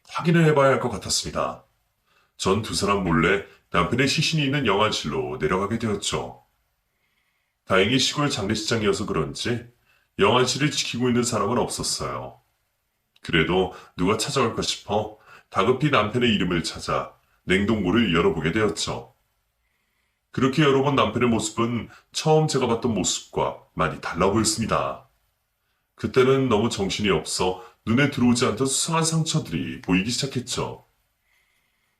확인을 해봐야 할 것 같았습니다. 전 두 사람 몰래 남편의 시신이 있는 영안실로 내려가게 되었죠. 다행히 시골 장례식장이어서 그런지 영안실을 지키고 있는 사람은 없었어요. 그래도 누가 찾아올까 싶어 다급히 남편의 이름을 찾아 냉동고를 열어보게 되었죠. 그렇게 열어본 남편의 모습은 처음 제가 봤던 모습과 많이 달라 보였습니다. 그때는 너무 정신이 없어 눈에 들어오지 않던 수상한 상처들이 보이기 시작했죠.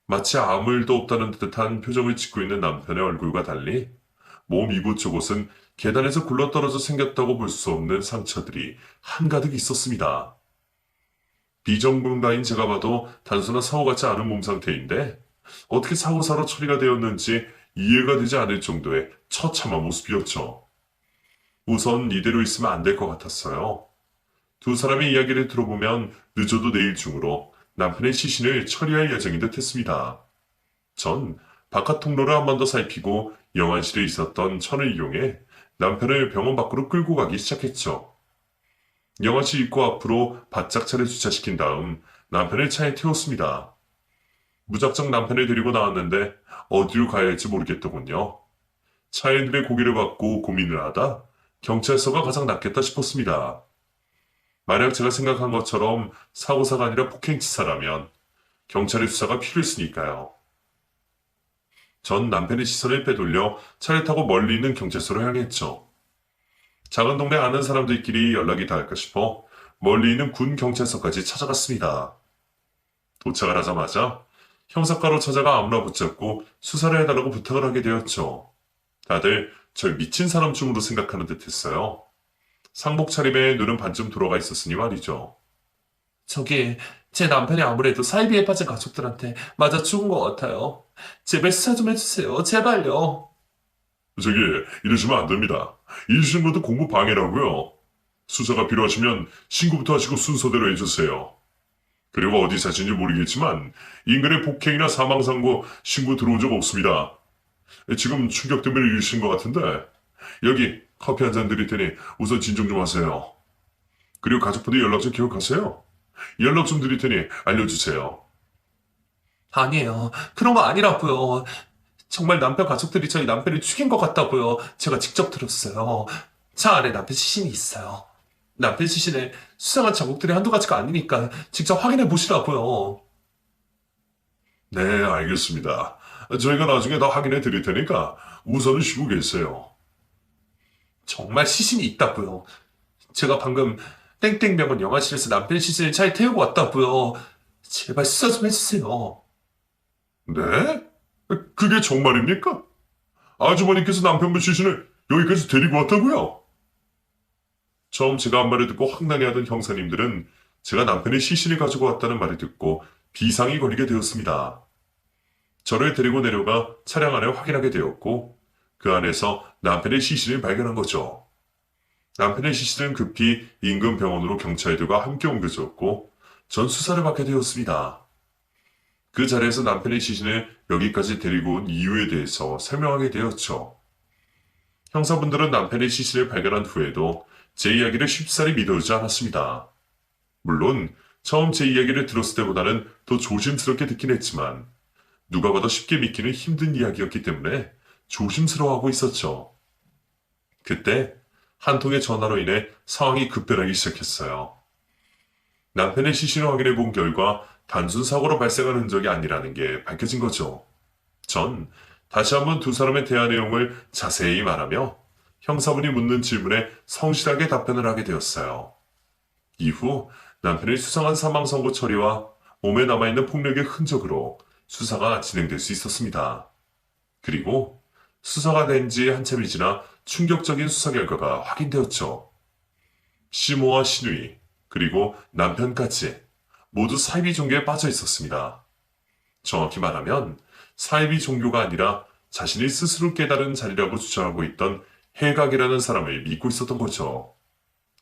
마치 아무 일도 없다는 듯한 표정을 짓고 있는 남편의 얼굴과 달리 몸 이곳저곳은 계단에서 굴러떨어져 생겼다고 볼 수 없는 상처들이 한가득 있었습니다. 비정상가인 제가 봐도 단순한 사고 같지 않은 몸 상태인데 어떻게 사고사로 처리가 되었는지 이해가 되지 않을 정도의 처참한 모습이었죠. 우선 이대로 있으면 안 될 것 같았어요. 두 사람의 이야기를 들어보면 늦어도 내일 중으로 남편의 시신을 처리할 예정인 듯 했습니다. 전 바깥 통로를 한 번 더 살피고 영안실에 있었던 천을 이용해 남편을 병원 밖으로 끌고 가기 시작했죠. 영안실 입구 앞으로 바짝 차를 주차시킨 다음 남편을 차에 태웠습니다. 무작정 남편을 데리고 나왔는데 어디로 가야 할지 모르겠더군요. 차에 들의 고개를 받고 고민을 하다 경찰서가 가장 낫겠다 싶었습니다. 만약 제가 생각한 것처럼 사고사가 아니라 폭행치사라면 경찰의 수사가 필요했으니까요. 전 남편의 시선을 빼돌려 차를 타고 멀리 있는 경찰서로 향했죠. 작은 동네 아는 사람들끼리 연락이 닿을까 싶어 멀리 있는 군 경찰서까지 찾아갔습니다. 도착을 하자마자 형사과로 찾아가 아무나 붙잡고 수사를 해달라고 부탁을 하게 되었죠. 다들 절 미친 사람쯤으로 생각하는 듯 했어요. 상복 차림에 눈은 반쯤 돌아가 있었으니 말이죠. 저기, 제 남편이 아무래도 사이비에 빠진 가족들한테 맞아 죽은 것 같아요. 제발 수사 좀 해주세요. 제발요. 저기 이러시면 안 됩니다. 이 신고도 공부 방해라고요. 수사가 필요하시면 신고부터 하시고 순서대로 해주세요. 그리고 어디 사신지 모르겠지만 인근의 폭행이나 사망사고 신고 들어온 적 없습니다. 지금 충격 때문에 이러신 것 같은데 여기 커피 한 잔 드릴 테니 우선 진정 좀 하세요. 그리고 가족분들 연락 좀 기억하세요. 연락 좀 드릴 테니 알려주세요. 아니에요. 그런 거 아니라고요. 정말 남편 가족들이 저희 남편을 죽인 것 같다고요. 제가 직접 들었어요. 차 안에 남편 시신이 있어요. 남편 시신에 수상한 자국들이 한두 가지가 아니니까 직접 확인해 보시라고요. 네, 알겠습니다. 저희가 나중에 다 확인해 드릴 테니까 우선은 쉬고 계세요. 정말 시신이 있다고요. 제가 방금 땡땡병원 영화실에서 남편 시신을 차에 태우고 왔다고요. 제발 수사 좀 해주세요. 네? 그게 정말입니까? 아주머니께서 남편분 시신을 여기까지 데리고 왔다고요? 처음 제가 한 말을 듣고 황당해하던 형사님들은 제가 남편의 시신을 가지고 왔다는 말을 듣고 비상이 걸리게 되었습니다. 저를 데리고 내려가 차량 안을 확인하게 되었고 그 안에서 남편의 시신을 발견한 거죠. 남편의 시신은 급히 인근 병원으로 경찰들과 함께 옮겨졌고 전 수사를 받게 되었습니다. 그 자리에서 남편의 시신을 여기까지 데리고 온 이유에 대해서 설명하게 되었죠. 형사분들은 남편의 시신을 발견한 후에도 제 이야기를 쉽사리 믿어주지 않았습니다. 물론 처음 제 이야기를 들었을 때보다는 더 조심스럽게 듣긴 했지만 누가 봐도 쉽게 믿기는 힘든 이야기였기 때문에 조심스러워하고 있었죠. 그때 한 통의 전화로 인해 상황이 급변하기 시작했어요. 남편의 시신을 확인해 본 결과 단순 사고로 발생한 흔적이 아니라는 게 밝혀진 거죠. 전 다시 한번 두 사람의 대화 내용을 자세히 말하며 형사분이 묻는 질문에 성실하게 답변을 하게 되었어요. 이후 남편의 수상한 사망 선고 처리와 몸에 남아있는 폭력의 흔적으로 수사가 진행될 수 있었습니다. 그리고 수사가 된 지 한참이 지나 충격적인 수사 결과가 확인되었죠. 시모와 신우이 그리고 남편까지 모두 사이비 종교에 빠져 있었습니다. 정확히 말하면 사이비 종교가 아니라 자신이 스스로 깨달은 자리라고 주장하고 있던 해각이라는 사람을 믿고 있었던 거죠.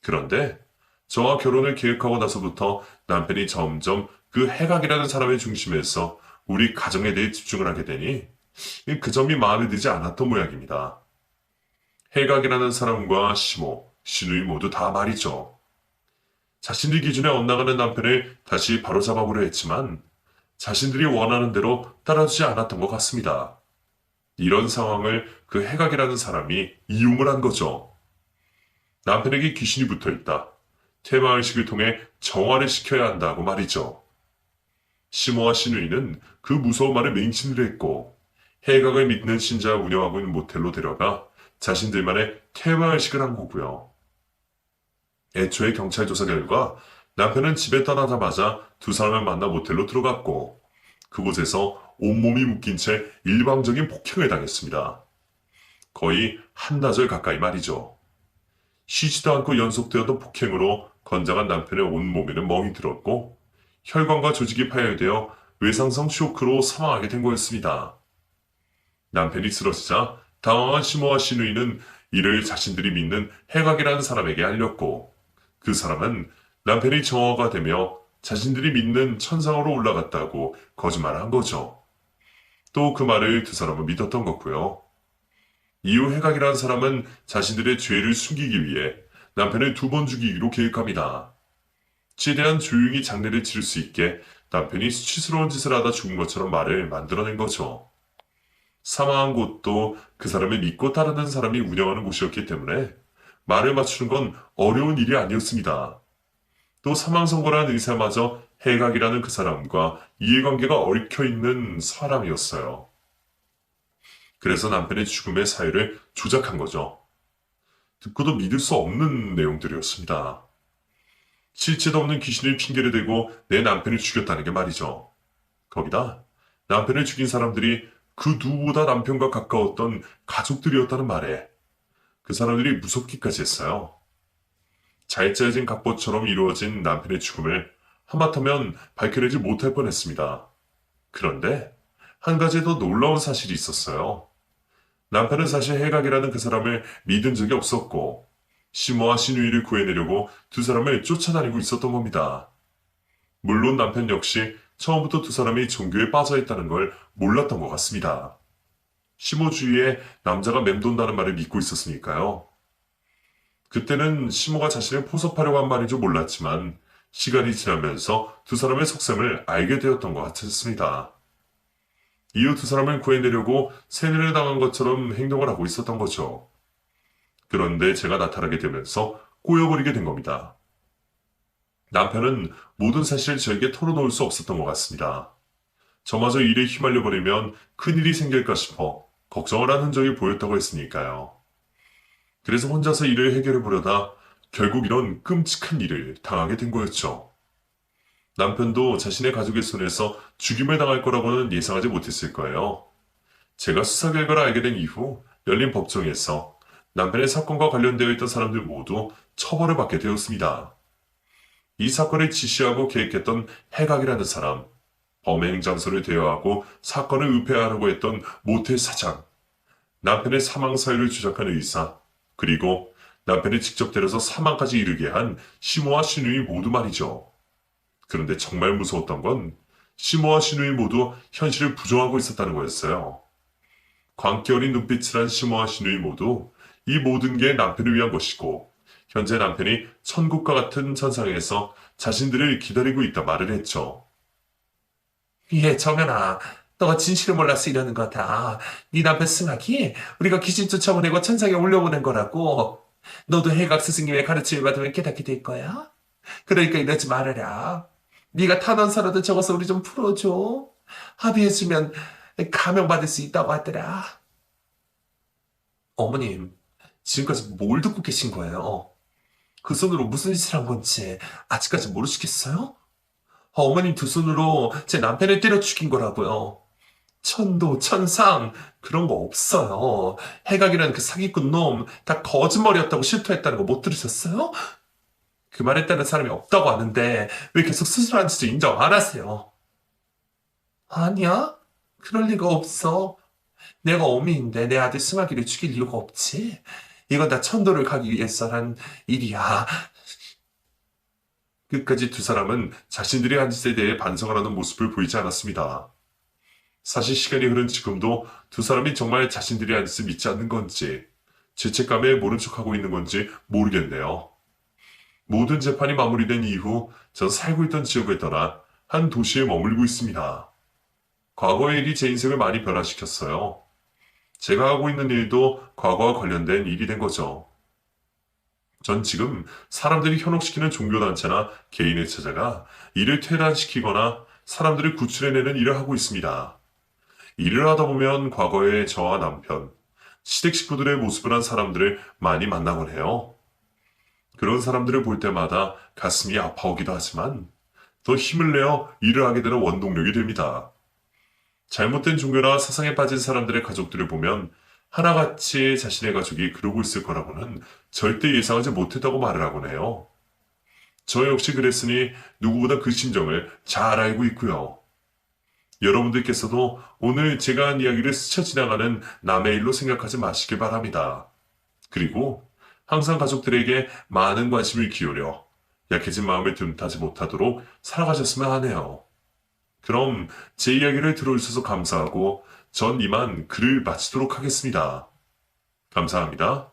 그런데 저와 결혼을 계획하고 나서부터 남편이 점점 그 해각이라는 사람의 중심에서 우리 가정에 대해 집중을 하게 되니 그 점이 마음에 들지 않았던 모양입니다. 해각이라는 사람과 시모, 시누이 모두 다 말이죠. 자신들 기준에 엇나가는 남편을 다시 바로잡아보려 했지만 자신들이 원하는 대로 따라주지 않았던 것 같습니다. 이런 상황을 그 해각이라는 사람이 이용을 한 거죠. 남편에게 귀신이 붙어 있다. 퇴마의식을 통해 정화를 시켜야 한다고 말이죠. 시모와 시누이는 그 무서운 말에 맹신을 했고 해각을 믿는 신자가 운영하고 있는 모텔로 데려가 자신들만의 퇴마의식을 한 거고요. 애초에 경찰 조사 결과 남편은 집에 떠나자마자 두 사람을 만나 모텔로 들어갔고 그곳에서 온몸이 묶인 채 일방적인 폭행을 당했습니다. 거의 한나절 가까이 말이죠. 쉬지도 않고 연속되었던 폭행으로 건장한 남편의 온몸에는 멍이 들었고 혈관과 조직이 파열되어 외상성 쇼크로 사망하게 된 거였습니다. 남편이 쓰러지자 당황한 시모와 시누이는 이를 자신들이 믿는 해각이라는 사람에게 알렸고 그 사람은 남편이 정화가 되며 자신들이 믿는 천상으로 올라갔다고 거짓말을 한 거죠. 또 그 말을 두 사람은 믿었던 거고요. 이후 해각이라는 사람은 자신들의 죄를 숨기기 위해 남편을 두 번 죽이기로 계획합니다. 최대한 조용히 장례를 치를 수 있게 남편이 수치스러운 짓을 하다 죽은 것처럼 말을 만들어낸 거죠. 사망한 곳도 그 사람을 믿고 따르는 사람이 운영하는 곳이었기 때문에 말을 맞추는 건 어려운 일이 아니었습니다. 또 사망 선고라는 의사마저 해각이라는 그 사람과 이해관계가 얽혀 있는 사람이었어요. 그래서 남편의 죽음의 사유를 조작한 거죠. 듣고도 믿을 수 없는 내용들이었습니다. 실체도 없는 귀신을 핑계를 대고 내 남편을 죽였다는 게 말이죠. 거기다 남편을 죽인 사람들이 그 누구보다 남편과 가까웠던 가족들이었다는 말에 그 사람들이 무섭기까지 했어요. 잘 짜여진 각본처럼 이루어진 남편의 죽음을 하마터면 밝혀내지 못할 뻔했습니다. 그런데 한 가지 더 놀라운 사실이 있었어요. 남편은 사실 해각이라는 그 사람을 믿은 적이 없었고 시모와 시누이를 구해내려고 두 사람을 쫓아다니고 있었던 겁니다. 물론 남편 역시 처음부터 두 사람이 종교에 빠져있다는 걸 몰랐던 것 같습니다. 시모 주위에 남자가 맴돈다는 말을 믿고 있었으니까요. 그때는 시모가 자신을 포섭하려고 한 말인 줄 몰랐지만 시간이 지나면서 두 사람의 속셈을 알게 되었던 것 같았습니다. 이후 두 사람을 구해내려고 세뇌를 당한 것처럼 행동을 하고 있었던 거죠. 그런데 제가 나타나게 되면서 꼬여버리게 된 겁니다. 남편은 모든 사실을 저에게 털어놓을 수 없었던 것 같습니다. 저마저 일에 휘말려버리면 큰일이 생길까 싶어 걱정을 한 흔적이 보였다고 했으니까요. 그래서 혼자서 일을 해결해보려다 결국 이런 끔찍한 일을 당하게 된 거였죠. 남편도 자신의 가족의 손에서 죽임을 당할 거라고는 예상하지 못했을 거예요. 제가 수사 결과를 알게 된 이후 열린 법정에서 남편의 사건과 관련되어 있던 사람들 모두 처벌을 받게 되었습니다. 이 사건을 지시하고 계획했던 해각이라는 사람, 범행 장소를 대여하고 사건을 은폐하려고 했던 모텔 사장, 남편의 사망 사유를 조작한 의사, 그리고 남편이 직접 데려서 사망까지 이르게 한 시모와 시누이 모두 말이죠. 그런데 정말 무서웠던 건 시모와 시누이 모두 현실을 부정하고 있었다는 거였어요. 광기 어린 눈빛을 한 시모와 시누이 모두 이 모든 게 남편을 위한 것이고 현재 남편이 천국과 같은 천상에서 자신들을 기다리고 있다 말을 했죠. 예, 정연아. 너가 진실을 몰라서 이러는 거다. 네 남편 승학이 우리가 귀신 쫓아보내고 천상에 올려보낸 거라고. 너도 해각 스승님의 가르침을 받으면 깨닫게 될 거야. 그러니까 이러지 말아라. 네가 탄원서라도 적어서 우리 좀 풀어줘. 합의해주면 감형받을 수 있다고 하더라. 어머님, 지금까지 뭘 듣고 계신 거예요? 그 손으로 무슨 짓을 한 건지 아직까지 모르시겠어요? 어머님 두 손으로 제 남편을 때려 죽인 거라고요. 천도, 천상, 그런 거 없어요. 해각이라는 그 사기꾼 놈, 다 거짓말이었다고 실토했다는 거 못 들으셨어요? 그 말에 따른 사람이 없다고 하는데, 왜 계속 스스로 한 짓을 인정 안 하세요? 아니야? 그럴 리가 없어. 내가 어미인데 내 아들 승학이를 죽일 이유가 없지. 이건 다 천도를 가기 위해서 한 일이야. 끝까지 두 사람은 자신들의 한 짓에 대해 반성을 하는 모습을 보이지 않았습니다. 사실 시간이 흐른 지금도 두 사람이 정말 자신들의 한 짓을 믿지 않는 건지, 죄책감에 모른 척하고 있는 건지 모르겠네요. 모든 재판이 마무리된 이후 전 살고 있던 지역을 떠나 한 도시에 머물고 있습니다. 과거의 일이 제 인생을 많이 변화시켰어요. 제가 하고 있는 일도 과거와 관련된 일이 된 거죠. 전 지금 사람들이 현혹시키는 종교단체나 개인을 찾아가 이를 퇴란시키거나 사람들을 구출해내는 일을 하고 있습니다. 일을 하다 보면 과거의 저와 남편, 시댁 식구들의 모습을 한 사람들을 많이 만나곤 해요. 그런 사람들을 볼 때마다 가슴이 아파오기도 하지만 더 힘을 내어 일을 하게 되는 원동력이 됩니다. 잘못된 종교나 사상에 빠진 사람들의 가족들을 보면 하나같이 자신의 가족이 그러고 있을 거라고는 절대 예상하지 못했다고 말을 하곤 해요. 저 역시 그랬으니 누구보다 그 심정을 잘 알고 있고요. 여러분들께서도 오늘 제가 한 이야기를 스쳐 지나가는 남의 일로 생각하지 마시길 바랍니다. 그리고 항상 가족들에게 많은 관심을 기울여 약해진 마음을 틈타지 못하도록 살아가셨으면 하네요. 그럼 제 이야기를 들어주셔서 감사하고 전 이만 글을 마치도록 하겠습니다. 감사합니다.